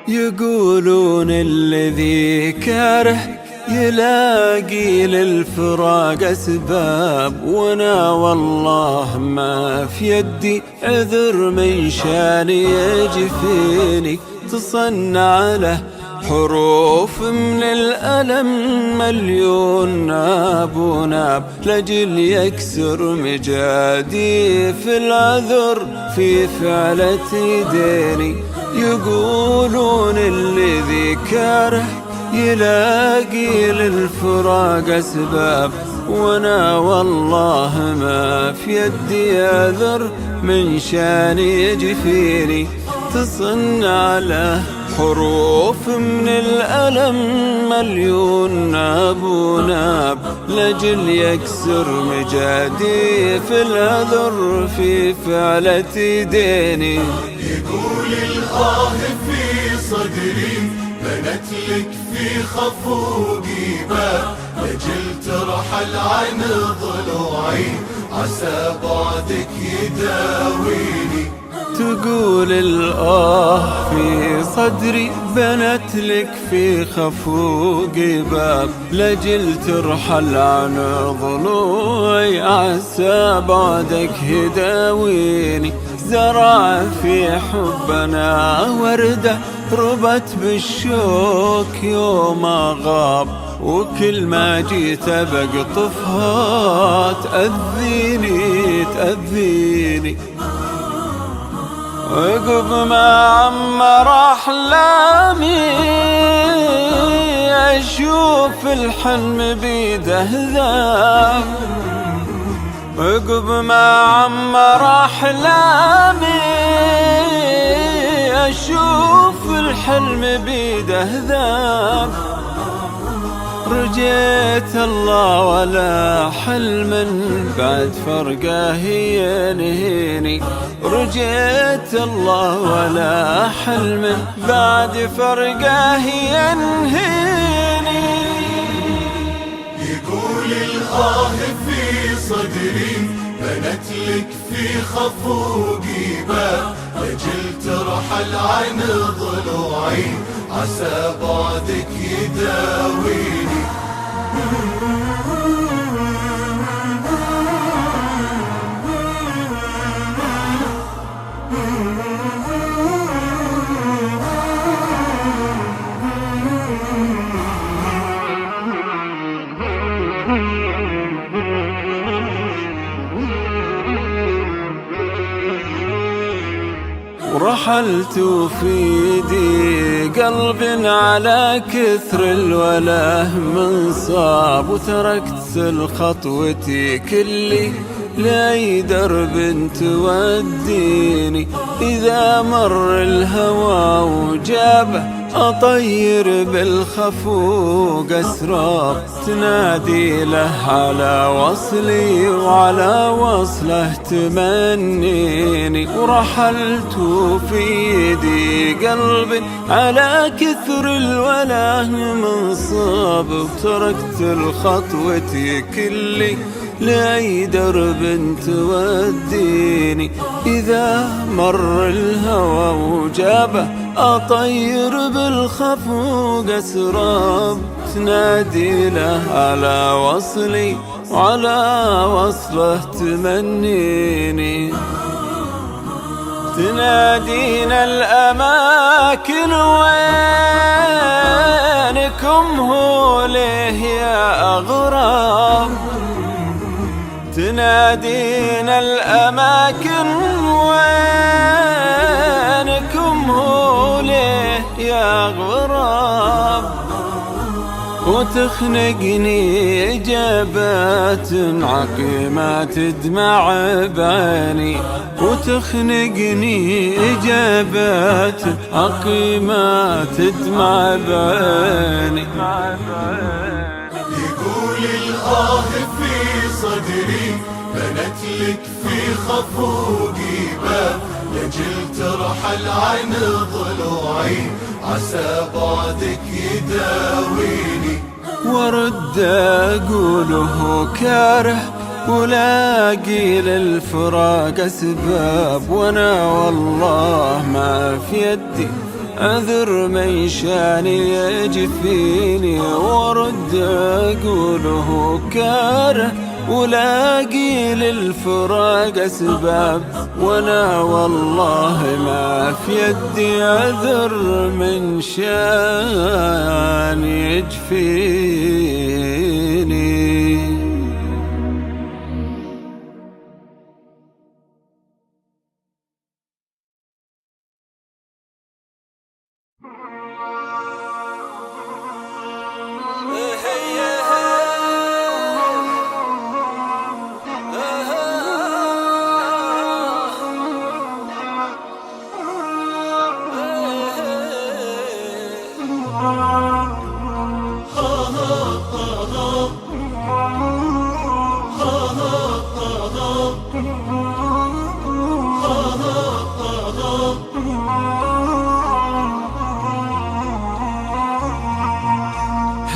يقولون الذي كاره يلاقي للفراق أسباب، وانا والله ما في يدي عذر من شاني يجفيني. تصنع له حروف من الألم مليون ناب وناب، لجل يكسر مجادي في العذر في فعلة ديني. يقولون الذي كاره يلاقي للفراق أسباب، وانا والله ما في يدي عذر من شاني يجفيني. تصنع له حروف من الألم مليون ناب وناب، لجل يكسر مجادي في العذر في فعلة ديني. يقول الآه في صدري بنت لك في خفوقي باب، لجل ترحل عن ضلوعي عسى بعدك يداويني. تقول الآه في صدري بنت لك في خفوقي باب، لجل ترحل عن ضلوعي عسى بعدك يداويني. زرع في حبنا وردة ربت بالشوك يوم غاب، وكل ما جيت بقطفها تأذيني تأذيني. عقب ما عمر أحلامي أشوف الحلم بيده ذاب، عقب ما عمر أحلامي أشوف الحلم بيده ذاب. رجيت الله ولا حلم بعد فرقه ينهيني، رجيت الله ولا حلم بعد فرقه ينهيني. يقول الآه في صدري بنت لك في خفوقي باب، لجل ترحل عن ضلوعي عسى بعدك يداويني. ورحلت في دي قلب على كثر الوله من صاب، وتركت الخطوتي كلي لاي درب توديني. إذا مر الهوى وجابه أطير بالخفوق أسراب، تنادي له على وصلي وعلى وصله تمنيني. ورحلت في يدي قلب على كثر الوله منصاب، وتركت الخطوة كلي لأي درب توديني. إذا مر الهوى وجابه أطير بالخفوق أسراب، تنادي له على وصلي وعلى وصله تمنيني. تنادينا الأماكن وينكم هو ليه يا أغراب، تنادينا الأماكن وينكم هو ليه يا غراب. وتخنقني إجابات عقيمات تدمع بعيني، وتخنقني إجابات عقيمات تدمع بعيني. يقول الآه في صدري بنت لك في خفوقي باب، لجل ترحل عن ضلوعي عسى بعدك يداويني. ورد أقوله كاره ولاقي للفراق أسباب، وانا والله ما في يدي عذر من شاني يجفيني. ورد أقوله كاره ولاقي للفراق أسباب، وانا والله ما في يدي عذر من شاني يجفيني.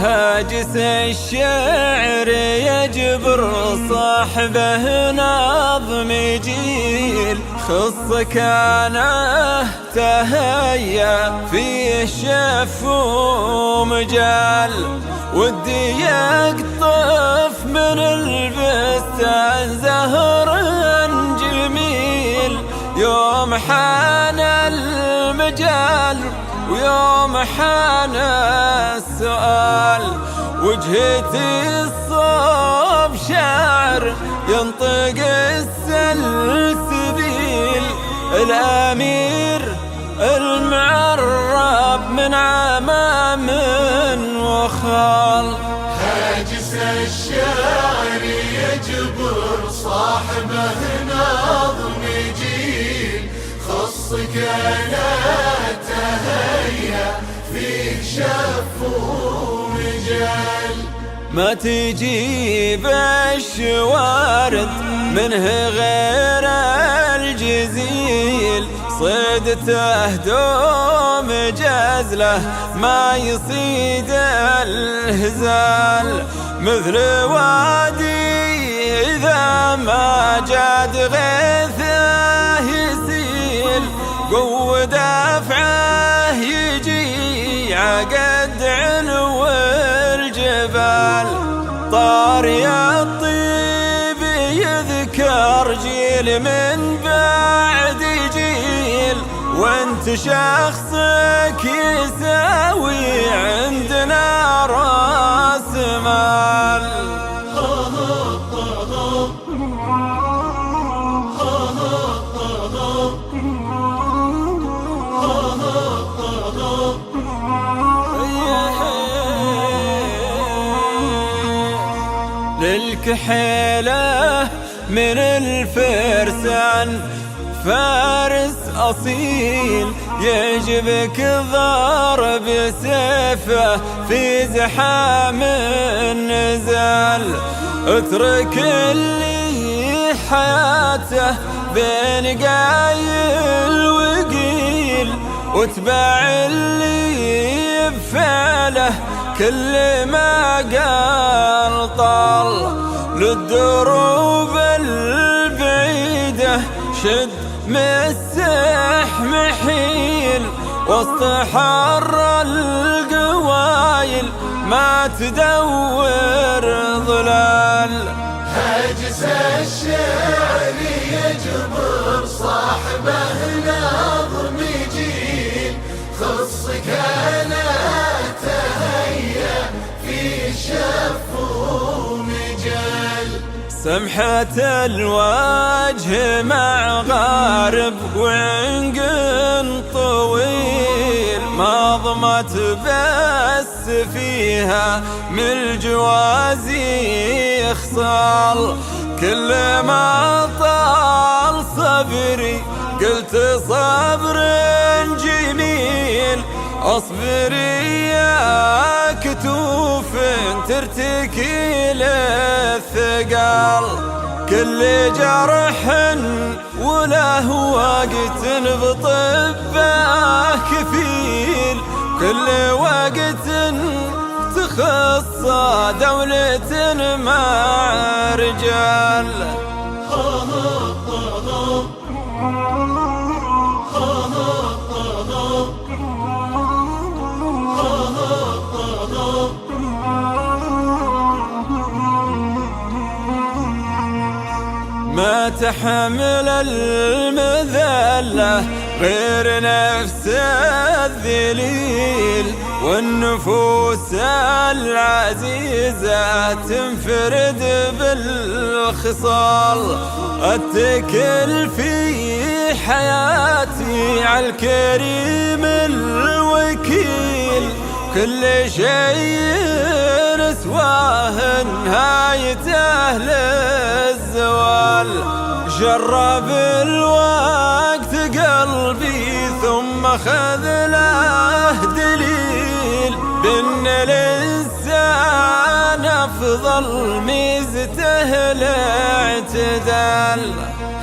هاجس الشعر يجبر صاحبه نظم جيل، خصك انا تهيا فيه شف ومجال. ودي يقطف من البستان زهر جميل، يوم حان المجال ويوم حان السؤال. وجهتي الصوب شعر ينطق السلسبيل، الأمير المعرب من عمام وخال. هاجس الشاعر يجبر صاحبه نظم جيل، خصك انا تهيا فيك شف ومجال. ما تجيب الشوارد منه غير الجزيل، صيدته دوم جزله ما يصيد الهزال. مثل وادي إذا ما جاد غيثه يسيل، قوة دفعه يجي عقد علو الجبال. طار يا الطيب يذكر جيل من بعد جيل، وانت شخصك يساوي عندنا راس مال. للكحيلة من الفرسان فارس أصيل، يعجبك ضرب سيفه في زحام النزال. اترك اللي حياته بين قايل وقيل، واتبع اللي بفعله كل ما قال طال. للدروب البعيدة شد مسح محيل، وسط حر القوايل ما تدور ظلال. هاجس الشعر يجبر صاحبه نظم جيل، خصك انا تهيا في شف ومجال. سمحة الوجه مع غارب وعنق طويل، مضمت بس فيها من الجوازي خصال. كل ما طال صبري قلت صبر جميل، اصبري يا كتوف ترتكي للثقال. ثقل. كل جرح وله وقت بطبه كفيل، كل وقت تخص دولة مع رجال. ما تحمل المذلة غير نفس الذليل، والنفوس العزيزة تنفرد بالخصال. اتكل في حياتي على الكريم الوكيل، كل شيء سواه نهايته للزوال. جرب الوقت قلبي ثم خذ له دليل، بأن الإنسان أفضل ميزته الاعتدال.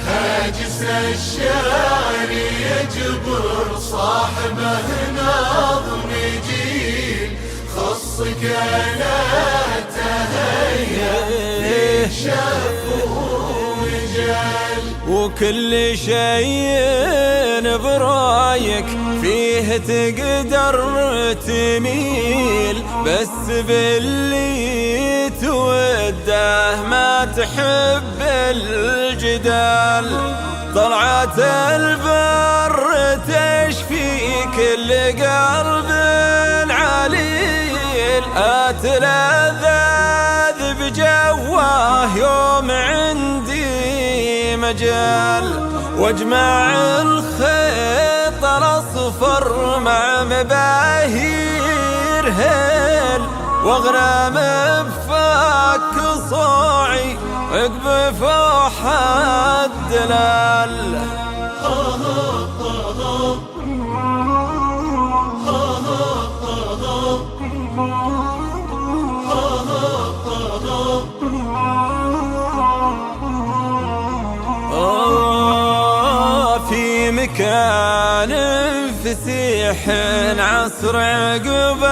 هاجس الشعر يجبر صاحبه نظم جيل، خص كانته هيا شاف ومجال. وكل شيء برايك فيه تقدر تميل، بس باللي توده ما تحب الجدال. طلعت البر تشفي كل قلب عليل، أتلذذ بجواه يوم عندي مجال. واجمع الخيط الاصفر مع مباهير هيل، واغرم بفك صاعي عقب فوح الدلال. في مكان فسيح عصر عقب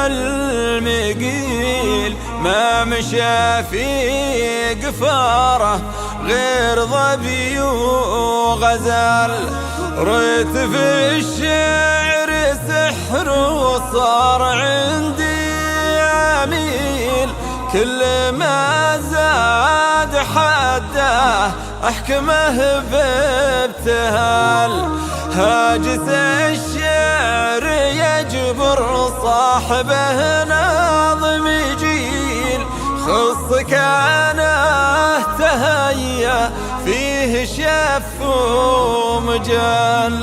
المقيل، ما مشى في قفاره غير ظبي وغزال. ريت في الشعر سحر وصار عندي عميل، كل ما زاد حده أحكمه بابتهال. هاجس الشعر يجبر صاحبه نظم جيل، خص كانه تهيأ فيه شف ومجال.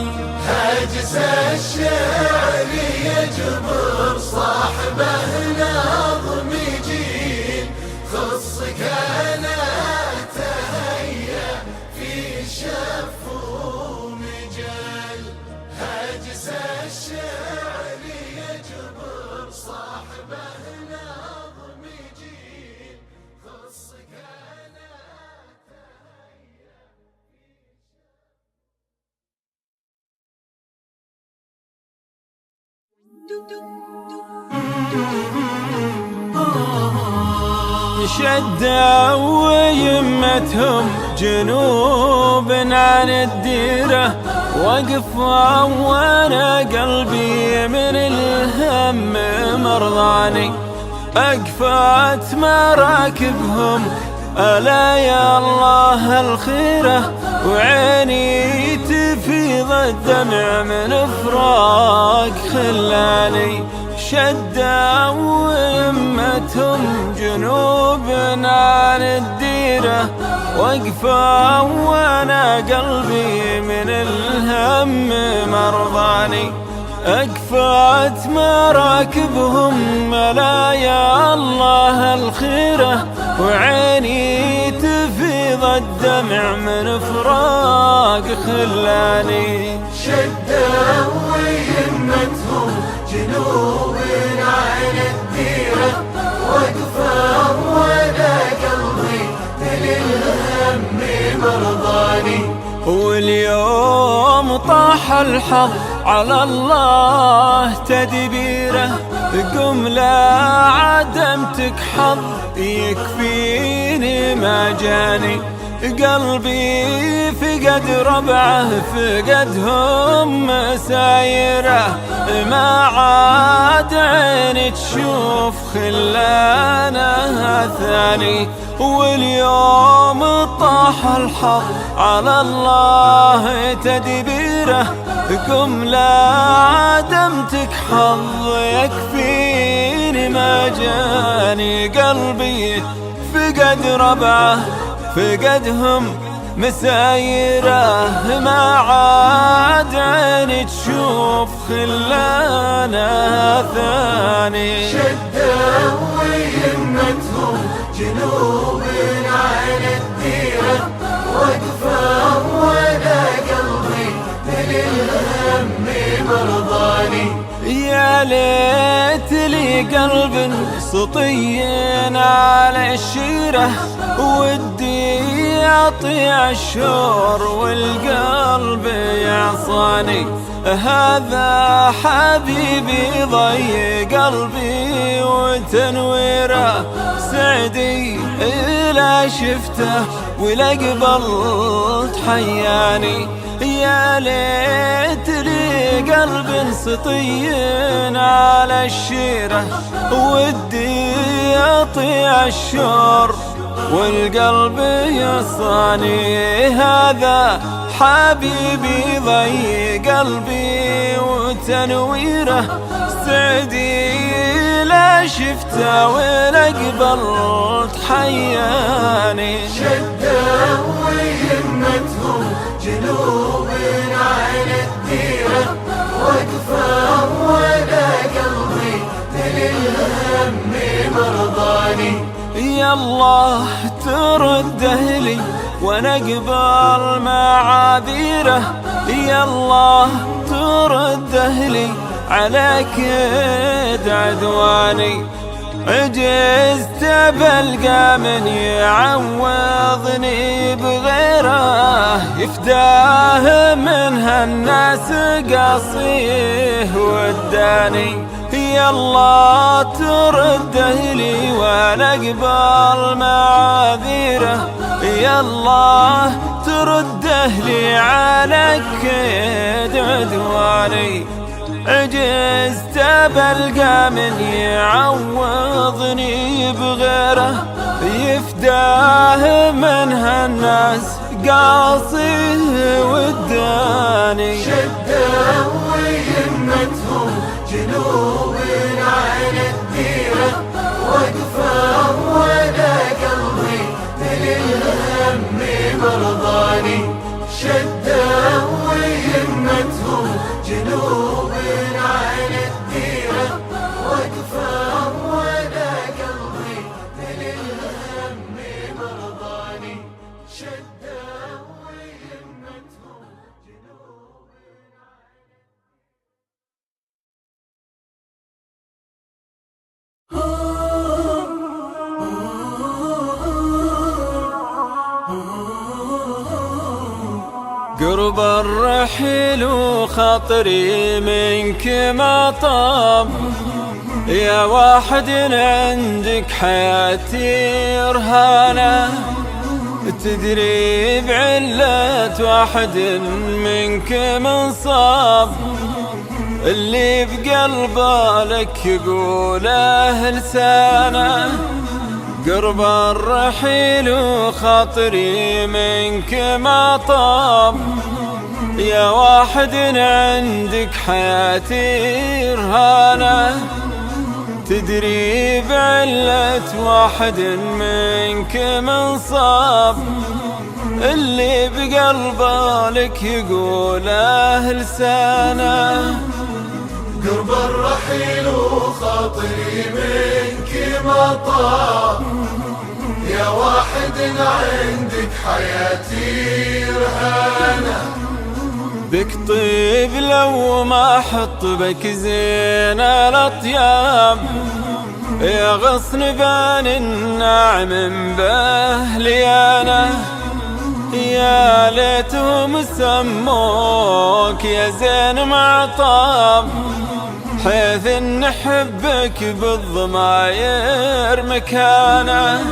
هاجس الشعر يجبر صاحبه نظم جيل، خص كانه تهيأ فيه شف ومجال. هاجس الشعر يجبر صاحبه نظم جيل، خص كانه تهيأ. شدوا ويمتهم جنوب عن الديرة، وقفوا وانا قلبي من الهم مرضاني. أقفت مراكبهم ألا يا الله الخيرة، وعيني تفيض الدمع من فراق خلاني. شدوا ويمتهم جنوب عن الديرة، وقفوا وانا قلبي من الهم مرضاني. أقفت مراكبهم ألا يا الله الخيرة، وعيني تفيض الدمع من فراق خلاني. شدوا ويمتهم جنوب عن الديرة، وقفوا وانا قلبي من للهم مرضاني. واليوم طاح الحظ على الله تدبيره، قم لا عدمتك حظ يكفيني ما جاني. قلبي فقد ربعه فقدهم مسايره، ما عاد عيني تشوف خلانها ثاني. واليوم طاح الحظ على الله تدبيره، قم لا عدمتك حظ يكفيني ما جاني. قلبي فقد ربعه فقدهم مسايره، ما عاد عيني تشوف خلانها ثاني. شدوا ويمتهم جنوب عن الديرة، وقفوا وانا قلبي للهم مرضاني. يا ليت لي قلب سطي على الشيرة، ودي يطيع الشور والقلب يعصاني. هذا حبيبي ضي قلبي وتنويره، سعدي إلا شفته ولا قبلت حياني. يا ليت لي قلب سطي على الشيرة، ودي يطيع الشور والقلب يصاني. هذا حبيبي ضي قلبي وتنويره، سعدي لا شفته ولا قبلت حياني. شدوا ويمتهم جنوب عن الديرة، وقفوا وانا قلبي للهم مرضاني. يا الله ترده لي وانا اقبل معاذيره، يا الله ترده لي على كيد عدواني. عجزت بلقى من يعوضني بغيره، يفداه من هالناس قاصيه وداني. يا الله ترده لي وانا اقبل معاذيره، يا الله ترده لي على كيد عدواني. عجزت بلقى من يعوضني بغيره، يفداه من هالناس قاصيه وداني. شدوا ويمتهم جنوب عن الديرة، وقفوا وانا قلبي للهم مرضاني. شدوا ويمتهم جنوب عن الديرة، وقفوا وانا قلبي للهم مرضاني. شدوا ويمتهم جنوب قرب الرحيل وخاطري منك ما طاب، يا واحد عندك حياتي رهانة. تدري بعلة واحد منك منصاب، اللي بقلبه لك يقوله لسانه. قرب الرحيل وخاطري منك ما طاب، يا واحد عندك حياتي رهانة. تدري بعلة واحد منك منصاب، اللي بقلبه لك يقوله لسانه. قرب الرحيل وخاطري منك ما طاب، يا واحد عندك حياتي رهانة. بك طيب لو ما حط بك زين الأطياب، يا غصن بان الناعم بأهليانة. ليتهم سموك يا زين معطاب، حيث نحبك بالضماير مكانه.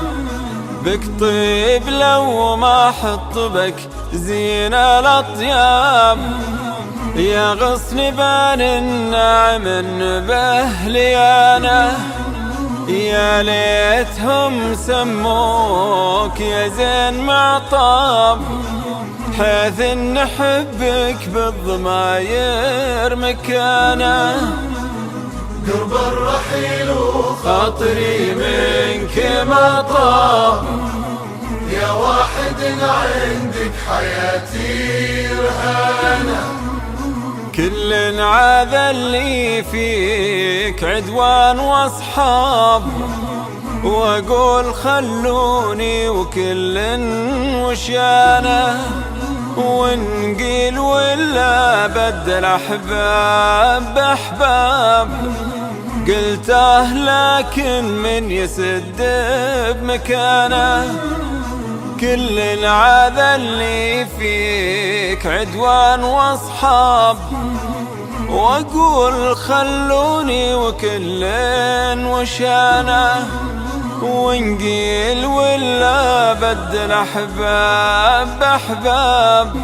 بك طيب لو ما حط بك زين الأطياب، يا غصن بان النعم بهليانه. يا ليتهم سموك يا زين معطاب، حيث نحبك بالضماير مكانه. قرب الرحيل وخاطري منك ما طاب، يا واحد عندك حياتي رهانة. كل عاذ اللي فيك عدوان واصحاب، واقول خلوني وكل وشانه. ونقيل ولا بدل احباب باحباب، قلته لكن من يسد بمكانه. كل عاذ اللي فيك عدوان واصحاب، واقول خلوني وكل وشانه. ونقيل ولا بدل احباب باحباب،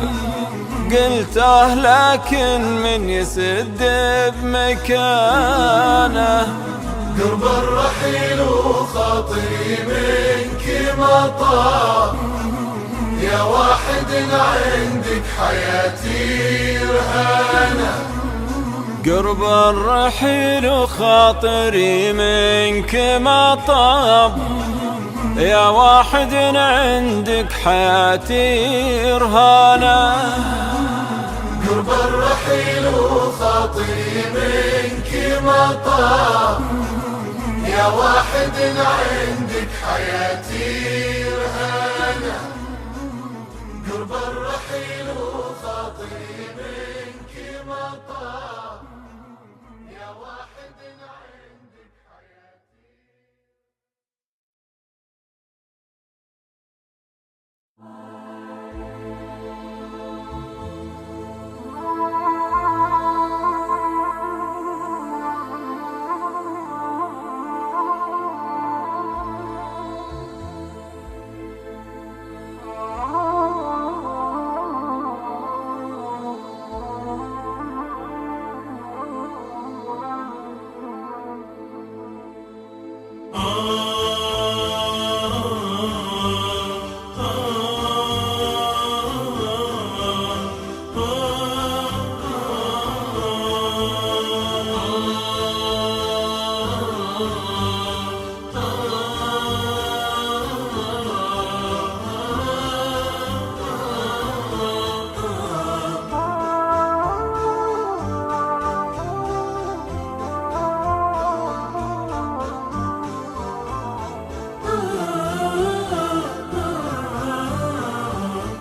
قلته لكن من يسد بمكانه. قرب الرحيل وخاطري منك ما طاب، يا واحد عندك حياتي رهانة. قرب الرحيل وخاطري منك ما طاب، يا واحد عندك حياتي رهانة. قرب الرحيل وخاطري منك ما طاب، يا واحد عندك حياتي رهانة. قرب الرحيل وخاطري منك ما طاب، يا واحد عندك حياتي.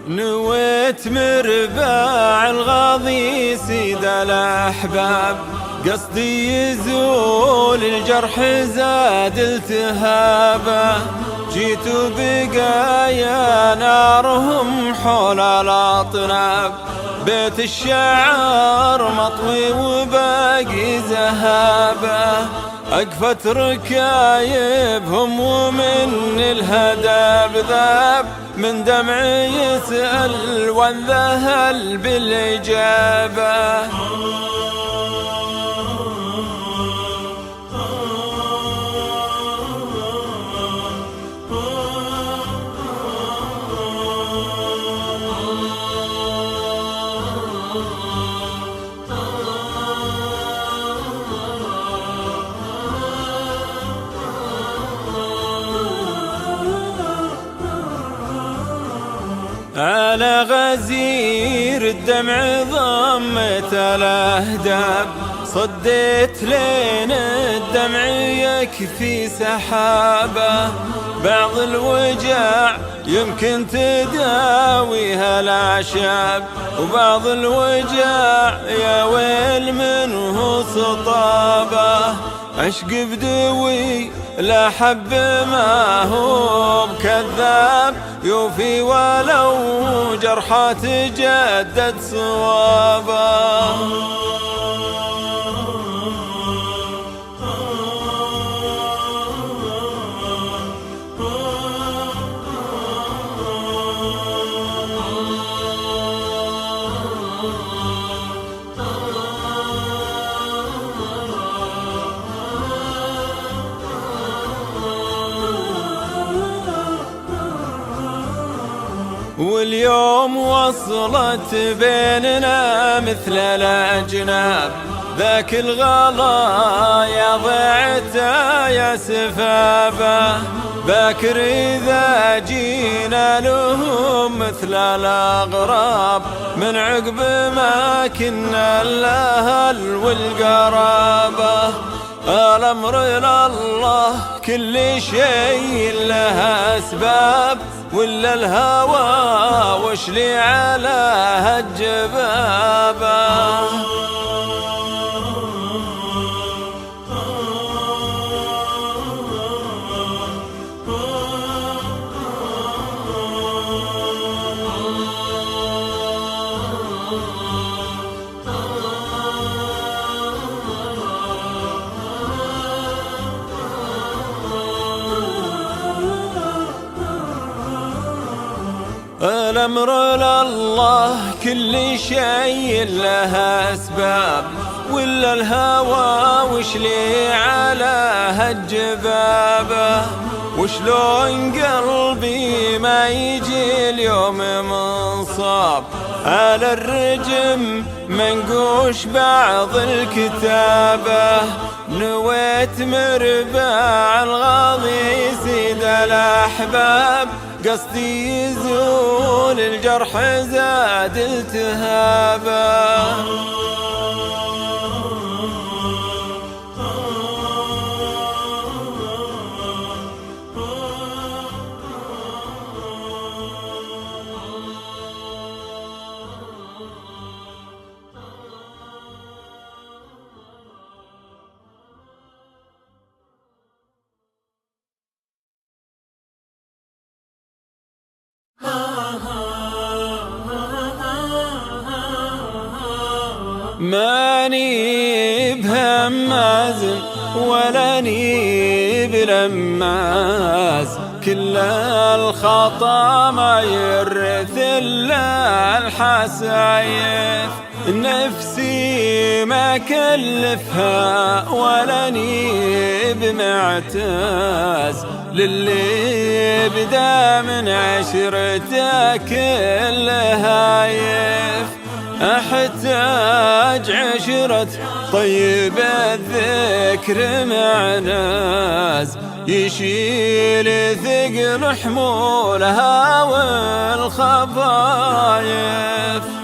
نويت مرباع الغاضي سيد الأحباب، قصدي يزول الجرح زاد التهابه. جيت بقايا نارهم حول الأطناب، بيت الشعر مطوي وباقي ذهابه. أقفت ركايبهم ومن الهداب ذاب، من دمعي يسأل والذهل بالإجابة. على غزير الدمع ضمت الأهداب، صديت لين الدمع يكفي سحابه. بعض الوجع يمكن تداويها الأعشاب، وبعض الوجع يا ويل منه سطابه. عشق بدوي لا حب ما هو بكذاب، يوفي ولو وجرحه تجدد صوابه. واليوم وصلت بيننا مثل الأجناب، ذاك الغلا يا ضيعته يا سفابه. باكر إذا جينا لهم مثل الأغراب، من عقب ما كنا الأهل والقرابة. الأمر لله كل شيء له أسباب، ولا الهوى وش لي على هالجبابة. الأمر لله كل شيء له أسباب، ولا الهوى وش لي على هالجبابة. وشلون قلبي ما يجي اليوم منصاب، على الرجم منقوش بعض الكتابة. نويت مربع الغاضي سيد الأحباب، قصدي يزول الجرح زاد التهابه. ماني بهماز ولاني بلماز، كل الخطا ما يرث الا الحسايف. نفسي ما كلفها ولاني بمعتاز، للي بدا من عشرته كل هايف. أحتاج عشرة طيب الذكر مع ناس، يشيل ثقل حمولها والخفايف.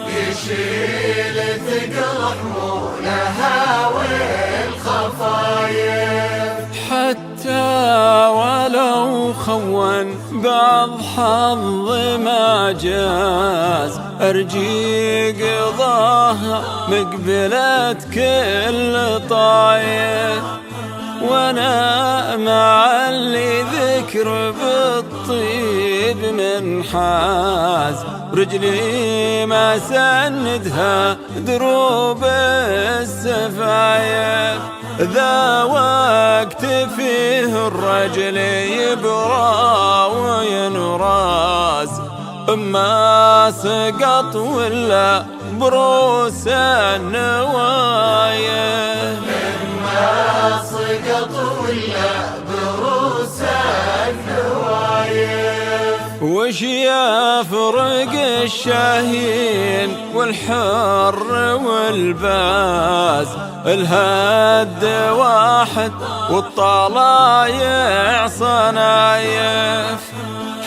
يشيل ثقل حمولها والخفايف. حتى ولو خون بعض حظ ما جاز، أرجي قضاها مقبلة كل طايف. وانا مع اللي ذكر بالطيب من حاز، رجلي ما سندها دروب السفايف. ذا وقت فيه الرجل يبرى وينراز، اما سقط ولا بروس النوايا. اما سقط ولا بروس النوايا. وش يفرق الشاهين والحر والباز، الهد واحد والطلايع صنايف.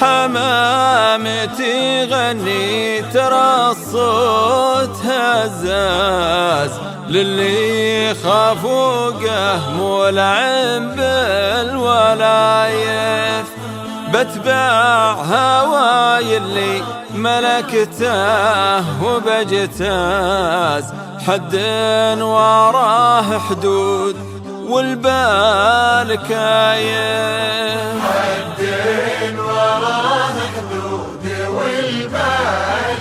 حمامتي غني ترى الصوت هزاز، للي خافوقه مولعن بالولايف. بتبع هواي اللي ملكته وبجتاز، حد وراه حدود والبال كايف. حد وراه حدود والبال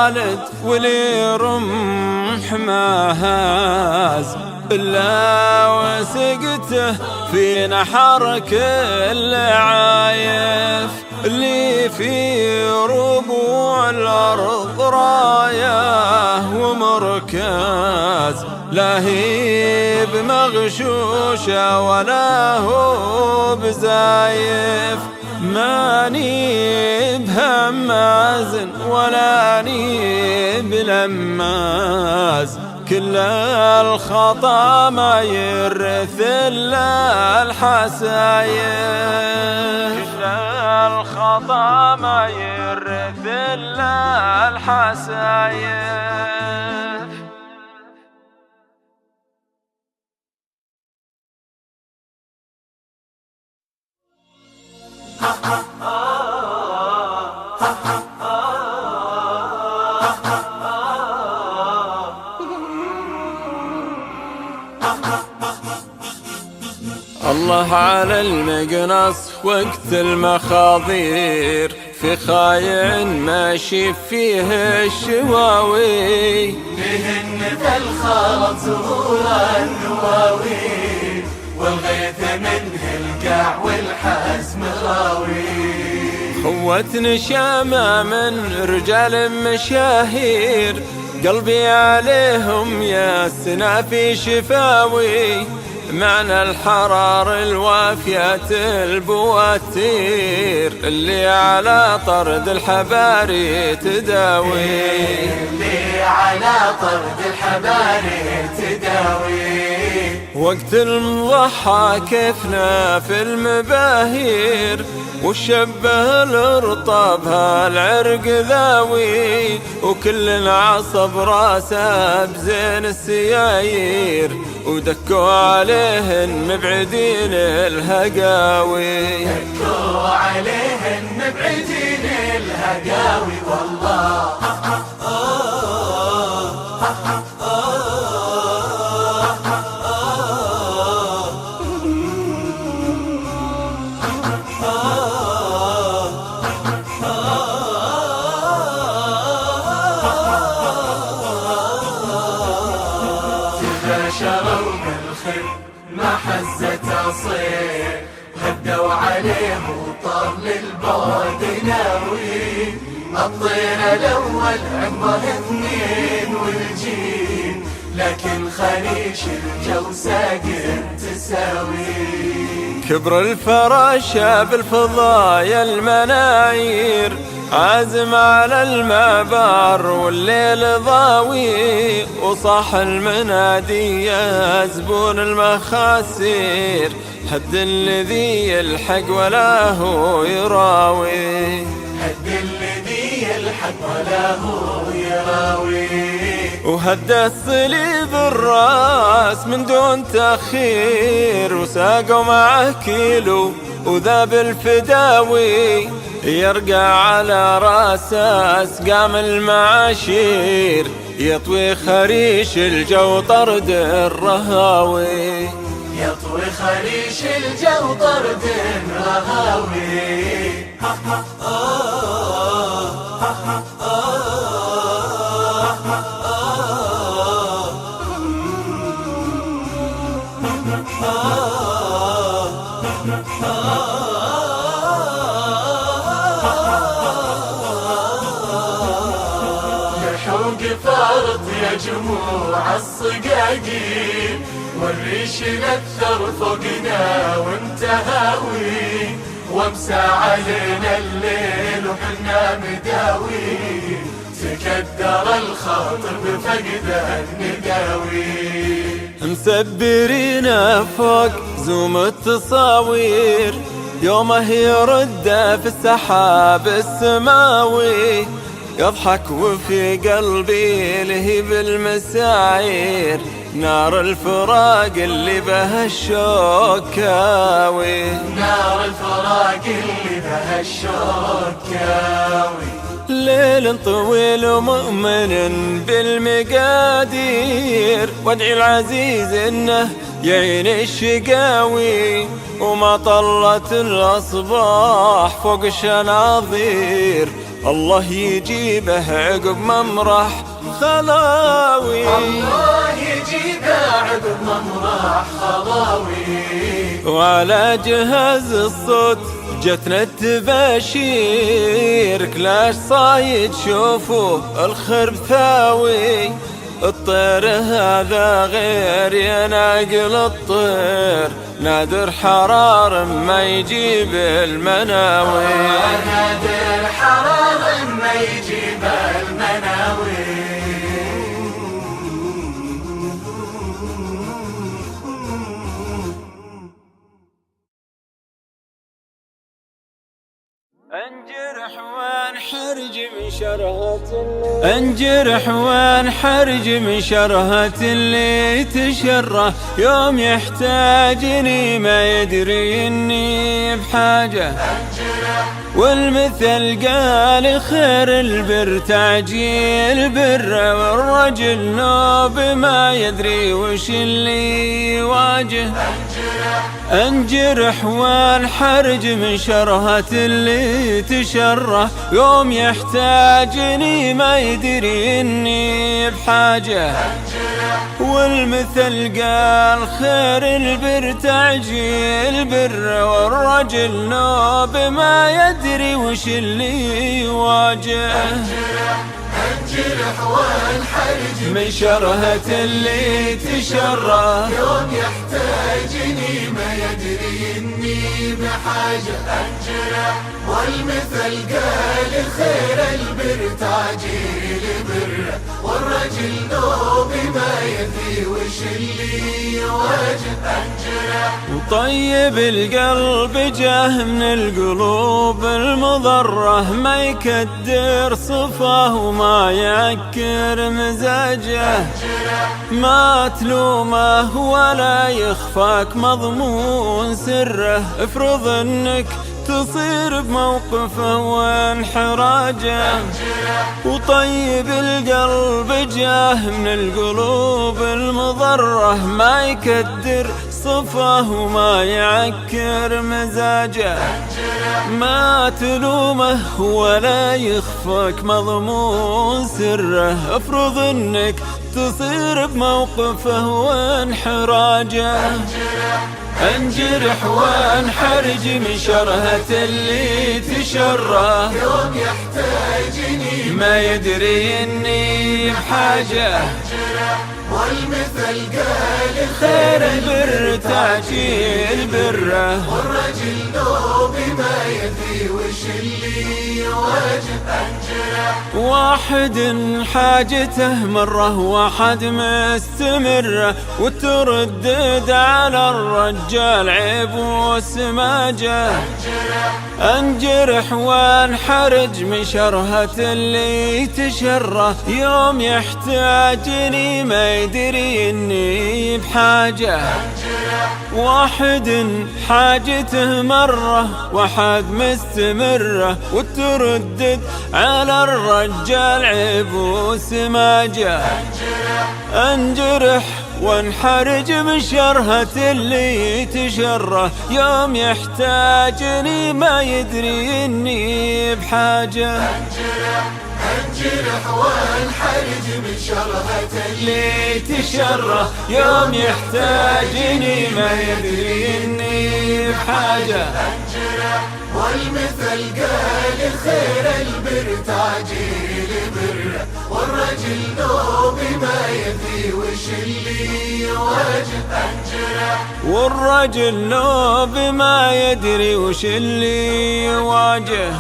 والد ولي رمح ما هاز إلا وسقته في نحر كل عايف، اللي في ربوع الأرض راياه ومركز، لا هي بمغشوشة ولا هو بزايف، ماني بهماز ولا ني بلماز، كل الخطا ما يرث إلا الحسايف، كل الخطا ما يرث إلا الحسايف. الله على المقنص وقت المخاضير، في خايع ماشي فيه الشواوي، فيهن فالخلط زهور النواوي، والغيث منه القاع والحزم راوي. خوة نشامة من رجال مشاهير، قلبي عليهم يا السنافي شفاوي، معنى الحرار الوافية البواتير، اللي على طرد الحباري تداوي، اللي على طرد الحباري تداوي. وقت المضحى كيفنا في المباهير، والشبه الارطب هالعرق ذاوي، وكل عصب راسه بزين السيايير، ودكوا عليهن مبعدين الهقاوي، دكوا عليهن مبعدين الهقاوي والله. شروا بالخير ما حزت أصير، هدوا عليه وطار للبعد ناوي، الطير الأول عمره 2 والجيل، لكن خليش الجو ساقط تساوي. كبر الفراشة بالفضايا المناير، عازم على المبار والليل ضاوي، وصاح المنادي يا زبون المخاسير، حد الذي يلحق ولا هو يراوي، حد الذي يلحق ولا هو يراوي. وهدى الصليب الراس من دون تأخير، وساقوا معه كيلو وذاب الفداوي، يرقع على راسه اسقام المعاشير، يطوي خريش الجو طرد الرهاوي، يطوي خريش الجو طرد الرهاوي. لحوق فرط يا جموع الصقاقين، والريش نثر فوقنا وانتهاوي، وامسى علينا الليل وحنا مداوي، تكدر الخاطر بفقد النداوي. مسبرين فوق زوم التصاوير، يومه يرد في السحاب السماوي، يضحك وفي قلبي لهيب المساعير، نار الفراق اللي بها الشوك كاوي، نار الفراق اللي بها الشوك كاوي. ليل طويل ومؤمن بالمقادير، وادعي العزيز انه يعين الشقاوي، وما طلت الاصباح فوق الشناظير، الله يجيبه عقب ممرح خلاوي. الله يجيبه عقب ممرح خلاوي. وعلى جهاز الصوت جتنا التباشير، كلاش صايد شوفوا الخرب ثاوي. الطير هذا غير يا ناقل الطير، نادر حرار ما يجيب المناوي. نادر حرار ما يجيب المناوي. انجرح وانحرج من شرهة اللي تشره، يوم يحتاجني ما يدري اني بحاجة. والمثل قال خير البر تعجيل بره، والرجل نوب ما يدري وش اللي يواجه. انجرح وانحرج من شرهة اللي تشره، يوم يحتاجني ما يدري اني بحاجة. والمثل قال خير البر تعجيل بره، والرجل نوب ما يدري وش اللي يواجه. انجرح وانحرج من شرهة اللي تشره، يوم يحتاجني ما يدري اني بحاجة. انجرح والمثل قال خير البر تعجيل بره، والرجل نوب ما يدري وش اللي يواجه. انجرح وطيب القلب جاه من القلوب المضرة، ما يكدر صفاه وما يعكر مزاجه. ما تلومه ولا يخفاك مضمون سره، افرض انك تصير بموقفه وانحراجه. وطيب القلب جاه من القلوب المضرة، ما يكدر صفاه وما يعكر مزاجه. ما تلومه ولا يخفك مضمون سره، افرض انك تصير بموقفه وانحراجه. انجرح وانحرج من شرهة اللي تشره، يوم يحتاجني ما يدري اني بحاجة. والمثل قال خير البر تعجيل بره، والرجل نوب ما يدري وش اللي يواجه. انجرح واحد حاجته مرة واحد مستمرة، وتردد على الرجال عيب وسماجة. انجرح وانحرج من شرهة اللي تشره، يوم يحتاجني ما يدري اني بحاجة. واحد حاجته مرة واحد مستمرة، وتردد على الرجال عيب وسماجة. انجرح وانحرج من شرهة اللي تشره، يوم يحتاجني ما يدري اني بحاجة. انجرح وانحرج من شرهة اللي تشره، يوم يحتاجني ما يدري اني بحاجة. والمثل قال خير البر تعجيل بره، والرجل نوب ما يدري وش اللي يواجه. والرجل نوب ما يدري وش اللي يواجه.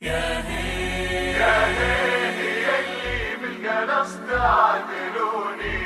يا هي اللي بالقلص تعدلوني،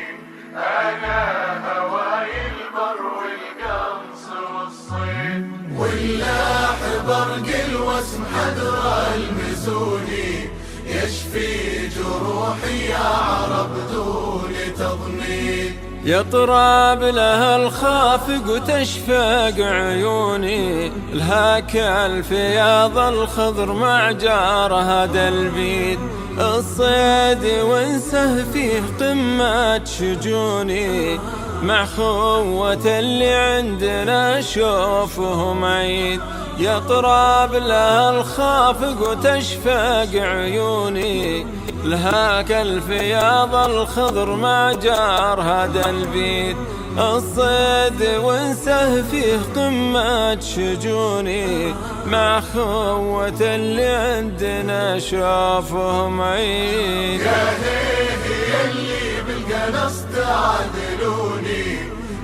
أنا هواي البر والقنص والصيد، واللاح برق الوسم حدر المزوني، يشفي جروحي يا عرب دون تضنيد. يطراب لها الخافق وتشفق عيوني، الهاك الفياض الخضر مع جاره دلبيد. الصيد وانسه فيه قمة شجوني، مع خوة اللي عندنا شوفهم عيد، يطراب لها الخافق وتشفق عيوني، لها كالفياض الخضر مع جار هذا البيت، الصيد وانسه فيه قمة شجوني، مع خوة اللي عندنا شوفهم عيد. يا هيه اللي بالقنص تعادلوني،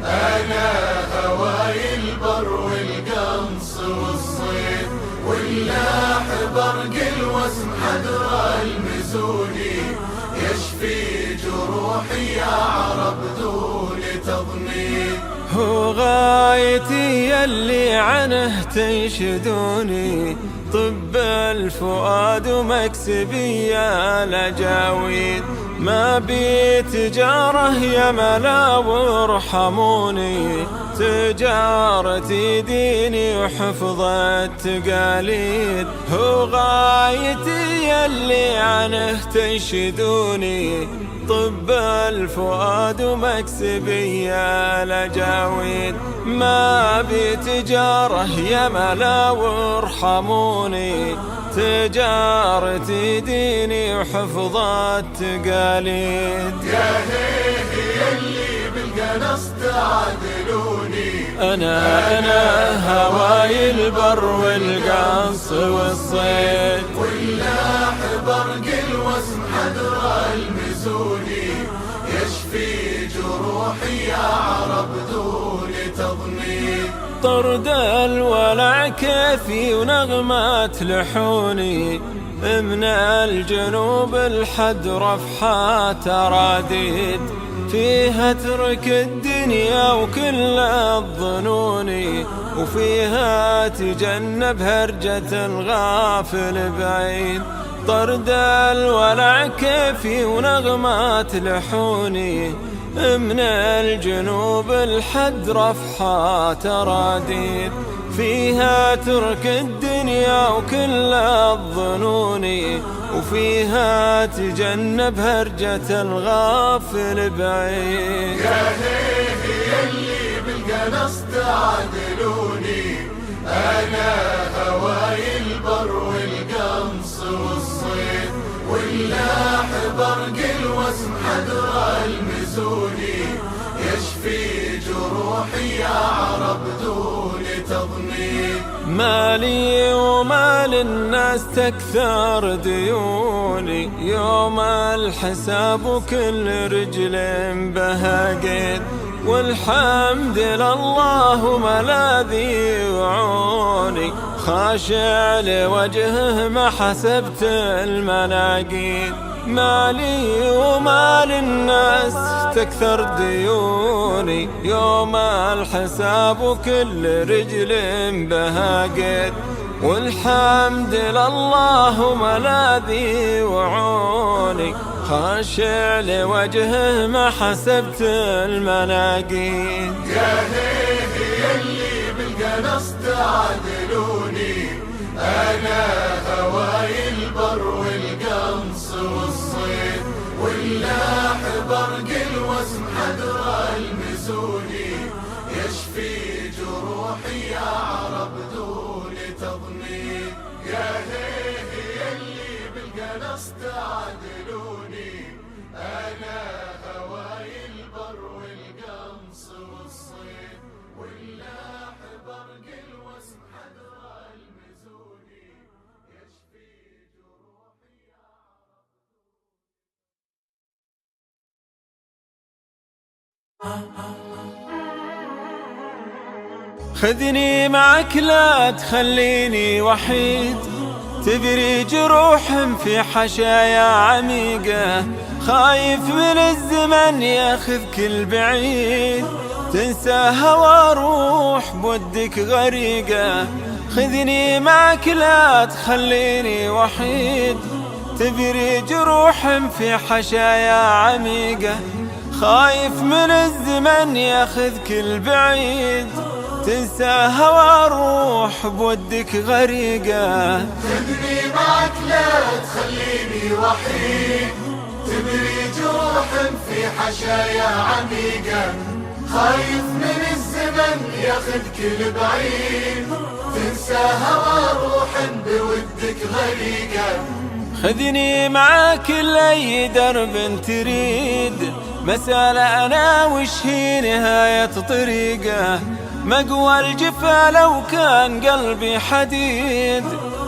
أنا هواي البر والقنص والصيد، واللاح برق الوسم حدر المزوني، يشفي جروحي يا عرب دون تضنين. هو غايتي يلي عنه تنشدوني، طب الفؤاد ومكسبي يا لجاويد، ما بي تجارة يا ملا وارحموني، تجارتي ديني وحفظ التقاليد. هو غايتي يلي عنه تنشدوني، طب الفؤاد ومكسبي يا لجاويد، ما بي تجارة يا ملا وارحموني، تجارتي ديني وحفظ التقاليد. يا هيه اللي بالقنص تعادلوني، أنا هواي البر والقنص والصيد، واللاح برق الوسم حدر المزوني، يشفي جروحي يا عرب دون تضنين. طرد الولع كيفي ونغمات لحوني، من الجنوب الحد رفحات أراديد، فيها ترك الدنيا وكل الظنون، وفيها تجنب هرجة الغافل بعيد. طرد الولع كيفي ونغمات لحوني، من الجنوب الحد رفحات أراديد، فيها ترك الدنيا وكل الظنون، وفيها تجنب هرجة الغافل بعيد. يا هيه اللي بالقنص تعادلوني، أنا هواي البر والقنص والصيد، واللاح برق الوسم حدر المزوني، يشفي جروحي يا عرب دون تضنين. مالي ومال الناس تكثر ديوني، يوم الحساب وكل رجل بها قيد، والحمد لله ملاذي وعوني، خاشع لوجهه ما حسبت المناقيد. مالي ومال الناس تكثر ديوني، يوم الحساب وكل رجل بها قيد، والحمد لله ملاذي وعوني، خاشع لوجهه ما حسبت المناقيد. يا هيه اللي بالقنص تعادلوني، أنا هواي البر والقنص والصيد، واللاح برق الوسم حدر المزوني، يشفي جروحي يا عرب دون تضنين. يا هيه اللي بالقنص تعادلوني، أنا هواي البر والقنص والصيد، واللاح برق الوسم حدر المزوني، يشفي جروحي يا خذني معك لا تخليني وحيد، تبري جروح في حشايا عميقة، خايف من الزمن ياخذك البعيد، تنسى هوى روح بودك غريقة. خذني معك لا تخليني وحيد، تبري جروح في حشايا عميقة، خايف من الزمن ياخذك البعيد، تنسى هوى روح بودك غريقة. خذني معك لا تخليني وحيد، تبري جروح في حشايا عميقة، خايف من الزمن ياخدك لبعيد، تنسى هوى روح بودك غريقة. خذني معاك لأي درب تريد، مسألة أنا وش هي نهاية طريقه. مقوى الجفا لو كان قلبي حديد،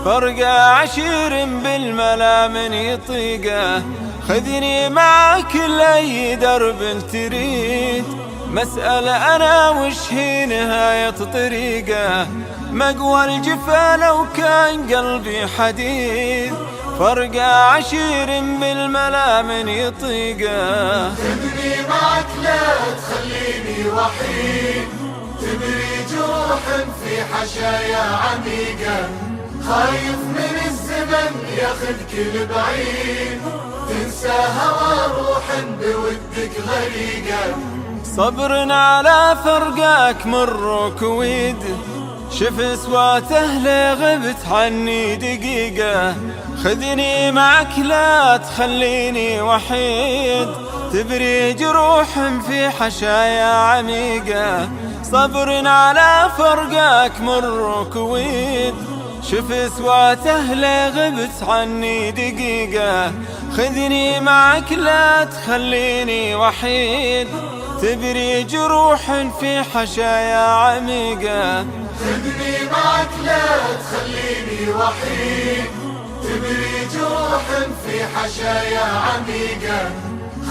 فرقة عشير بالملا من يطيقه. خذني معاك لأي درب تريد، مسألة أنا وش هي نهاية طريقه. مقوى الجفا لو كان قلبي حديد، فرقة عشير بالملا من يطيقه. خذني معك لا تخليني وحيد، تبري جروح في حشايا عميقة. خايف من الزمن ياخدك لبعيد، تنسى هوى روح بودك غريقة. صبر على فرقاك مر كويد، شف سواته غبت عني دقيقة. خذني معك لا تخليني وحيد، تبري جروح في حشايا عميقة. صبر على فرقاك مر كويد، شف سواته غبت عني دقيقة. خذني معك لا تخليني وحيد، تبري جروح في حشايا عميقة. خذني معك لا تخليني وحيد، تبري جروح في حشايا عميقة.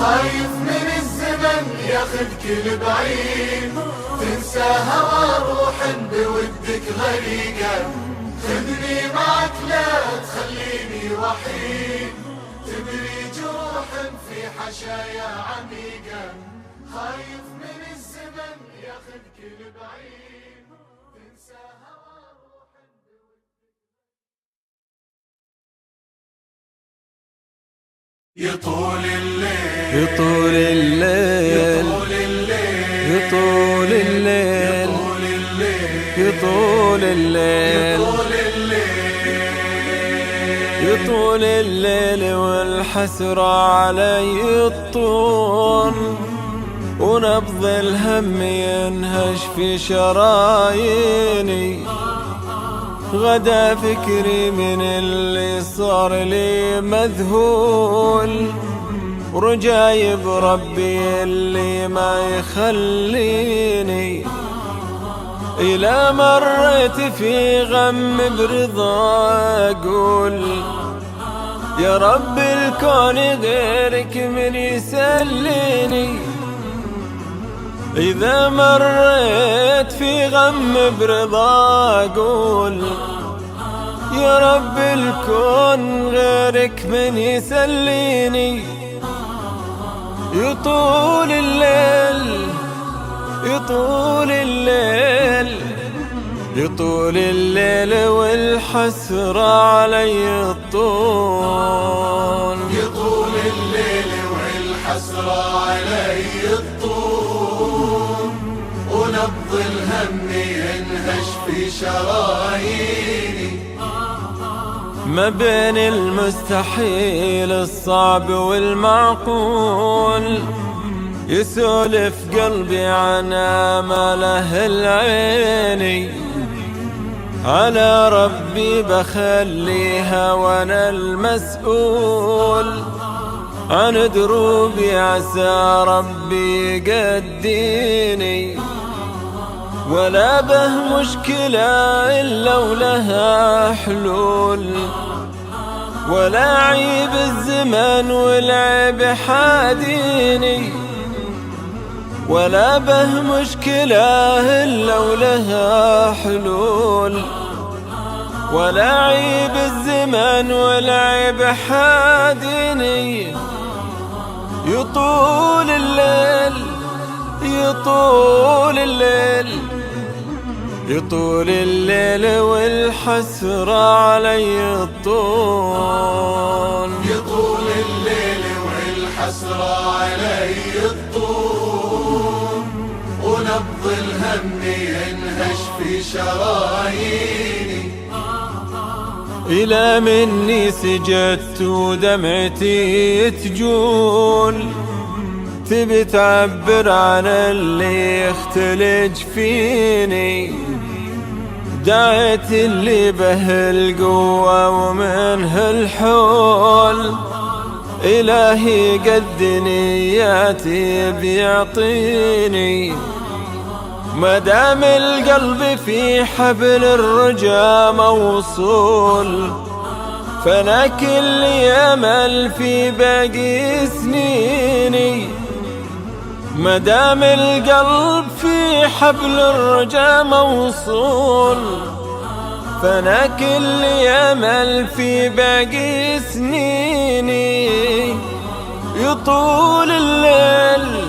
خايف من الزمن ياخدك لبعيد، تنسى هوى روح بودك غريقة. خذني معك لا تخليني وحيد، تبري جروح في حشايا عميقة. خايف من الزمن ياخدك لبعيد، تنسى هوى روح يطول الليل يطول الليل يطول الليل يطول الليل يطول الليل والحسرة علي الطول، ونبض الهم ينهش في شراييني. غدا فكري من اللي صار لي مذهول، ورجاي بربي اللي ما يخليني. إلى مريت في غم برضا أقول يا رب الكون غيرك من يسليني. إذا مريت في غم برضا أقول يا رب الكون غيرك من يسليني. يطول الليل يطول الليل يطول الليل والحسرة علي الطول. يطول الليل والحسرة علي الطول، ونبض الهم ينهش في شراييني. ما بين المستحيل الصعب والمعقول، يسولف قلبي عن آماله العيني. على ربي بخليها وانا المسؤول، عن دروبي عسى ربي يقديني. ولا به مشكلة إلا ولها حلول، ولا عيب الزمان والعيب حاديني. ولا به مشكلة إلا ولها حلول، ولا عيب الزمان والعيب حاديني. يطول الليل يطول الليل يطول الليل والحسرة علي الطول. يطول الليل والحسرة علي الطول، ونبض الهم ينهش في شراييني. إلى مني سجدت ودمعتي تجول، تبي تعبر عن اللي يختلج فيني، دعيت اللي به القوة ومنه الحول، إلهي قد نياتي بيعطيني، مدام القلب في حبل الرجا موصول، فانا كل امل في باقي سنيني، مدام القلب في حبل الرجا موصول، فانا كل امل في باقي سنيني. يطول الليل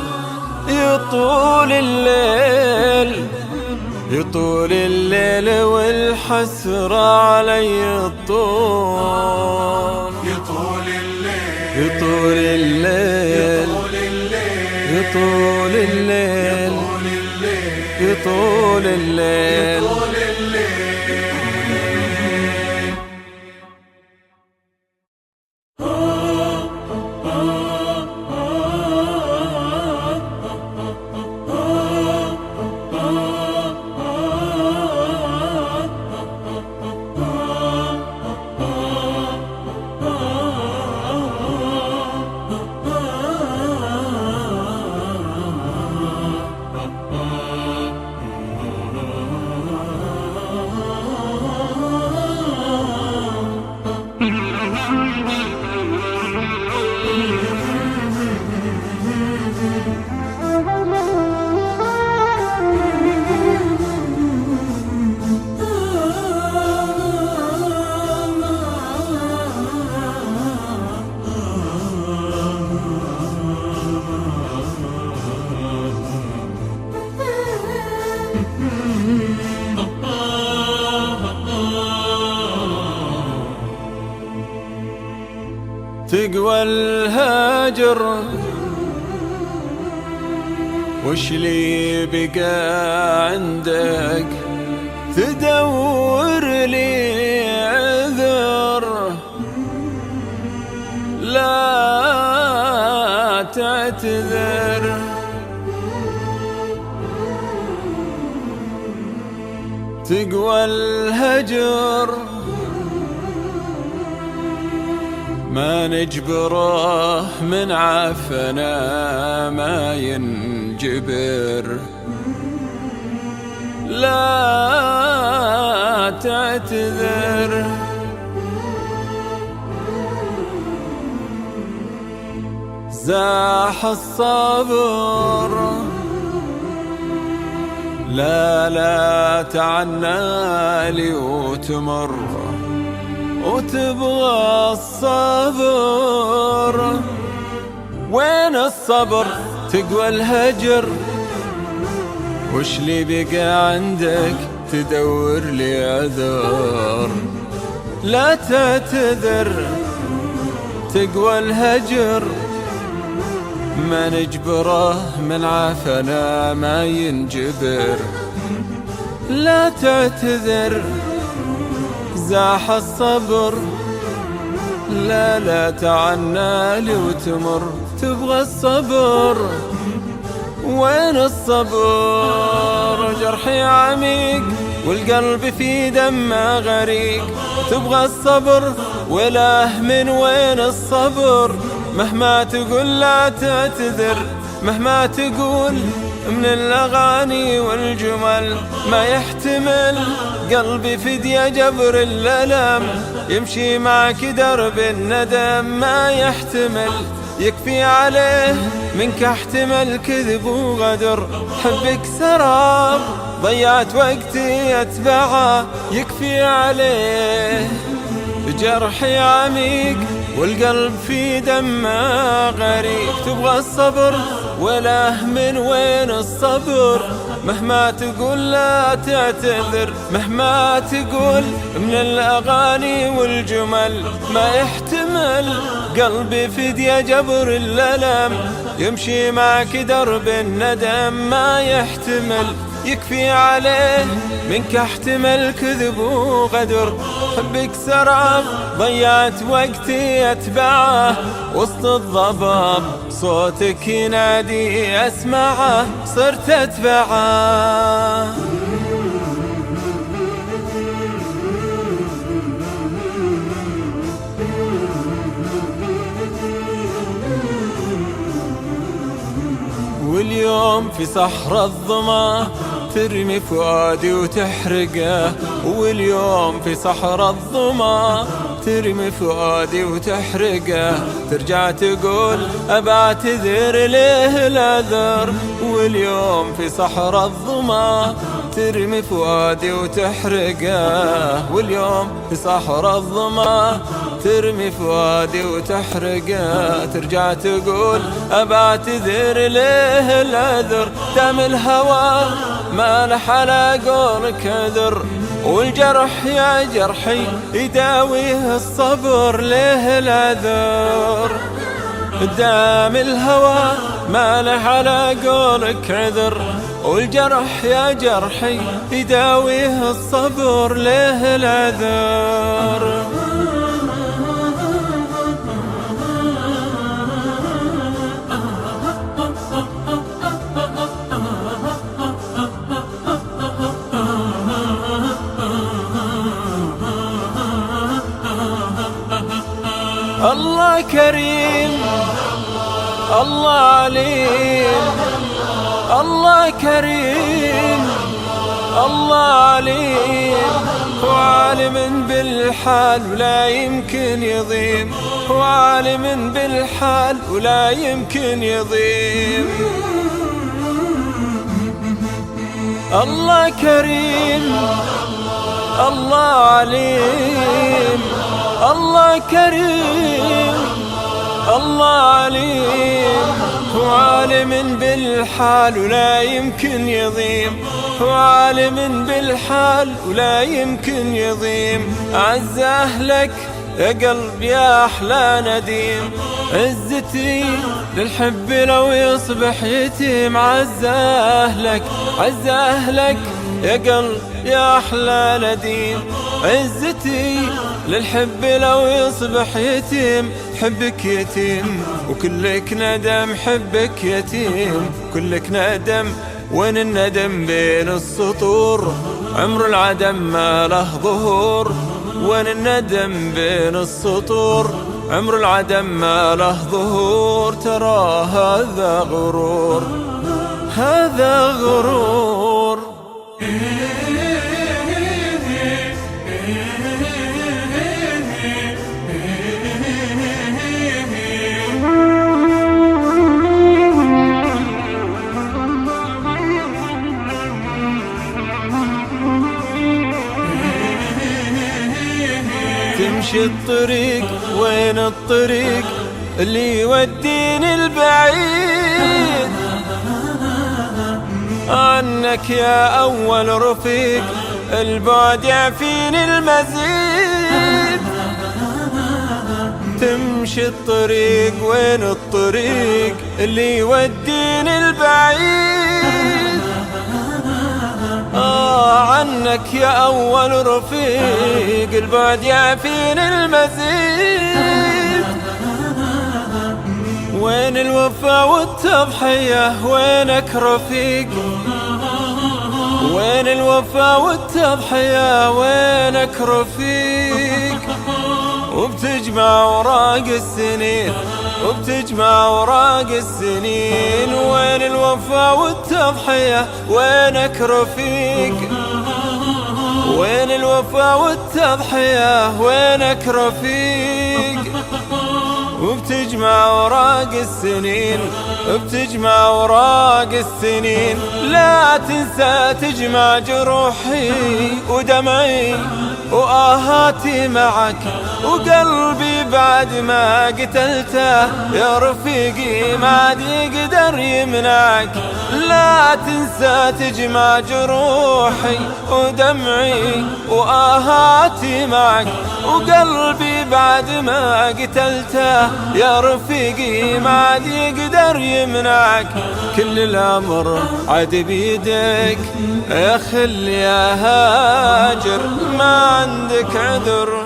يطول الليل يطول الليل والحسرة علي الطول، يطول الليل يطول الليل يطول الليل يطول الليل. تقوى الهاجر وش لي بقى عندك، تدور لي عذر لا تعتذر، تقوى الهجر ما نجبره من عفنا ما ينجبر، لا تعتذر، زاح الصبر لا تعنى لي وتمر، وتبغى الصبر وين الصبر، تقوى الهجر وش لي بقى عندك، تدور لي عذر لا تعتذر، تقوى الهجر ما نجبره من عافنا ما ينجبر، لا تعتذر، زاح الصبر لا تعنى لي وتمر، تبغى الصبر وين الصبر، جرحي عميق والقلب في دمه غريق، تبغى الصبر وله من وين الصبر، مهما تقول لا تعتذر، مهما تقول من الأغاني والجمل ما يحتمل، قلبي فدية جبر الألم، يمشي معك درب الندم ما يحتمل، يكفي عليه منك احتمل كذب وغدر، حبك سراب ضيعت وقتي أتبعه، يكفي عليه جرحي عميق والقلب في دمه غريق، تبغى الصبر وله من وين الصبر، مهما تقول لا تعتذر، مهما تقول من الأغاني والجمل ما يحتمل، قلبي فدية جبر الألم، يمشي معك درب الندم ما يحتمل، يكفي عليه منك احتمل كذب وغدر. حبك سراب ضيعت وقتي أتبعه، وسط الضباب صوتك ينادي أسمعه، صرت أتبعه. واليوم في صحراء الظما ترمي فؤادي وتحرقه، واليوم في صحراء الظما ترمي فؤادي وتحرقه. ترجع تقول أبعتذر ليه العذر، واليوم في صحراء الظما ترمي فؤادي وتحرقه، واليوم في صحراء الظما ترمي فؤادي وتحرقه. ترجع تقول أبعتذر ليه العذر، دام الهوى ما لح على قولك عذر، والجرح يا جرحي يداويه الصبر ليه العذر. دام الهوى ما لح على قولك عذر، والجرح يا جرحي يداويه الصبر ليه العذر. الله كريم، الله عليم، الله كريم، الله عليم. هو عالم بالحال ولا يمكن يضيم، هو عالم بالحال ولا يمكن يضيم. الله كريم، الله عليم، الله كريم، الله عليم. هو عالم بالحال ولا يمكن يضيم، هو عالم بالحال ولا يمكن يضيم. أعز أهلك يا قلب يا أحلى نديم، عزتي للحب لو يصبح يتيم. عز أهلك، عز أهلك يا قلب يا أحلى نديم، عزتي للحب لو يصبح يتيم. حبك يتيم وكلك ندم، حبك يتيم كلك ندم. وين الندم بين السطور، عمر العدم ما له ظهور. وين الندم بين السطور، عمر العدم ما له ظهور. ترى هذا غرور، هذا غرور. تمشي الطريق، وين الطريق اللي يوديني البعيد عنك يا أول رفيق، البعد يعفيني المزيد. تمشي الطريق، وين الطريق اللي يوديني البعيد عنك يا أول رفيق، البعد يعفيني المزيد. وين الوفا والتضحية وينك رفيق، وين الوفا والتضحية وينك رفيق. وبتجمع وراق السنين، وبتجمع وراق السنين. وين الوفا والتضحية وينك رفيق، وين الوفا والتضحية وينك رفيق. وبتجمع وراق السنين، بتجمع وراق السنين. لا تنسى تجمع جروحي ودمعي وآهاتي معك وقلبي بعد ما قتلته يا رفيقي ما عاد يقدر يمنعك. لا تنسى تجمع جروحي ودمعي وآهاتي معك وقلبي بعد ما قتلته يا رفيقي ما عاد يقدر يمنعك. كل الأمر عاد بيدك يا خل يا هاجر ما عندك عذر.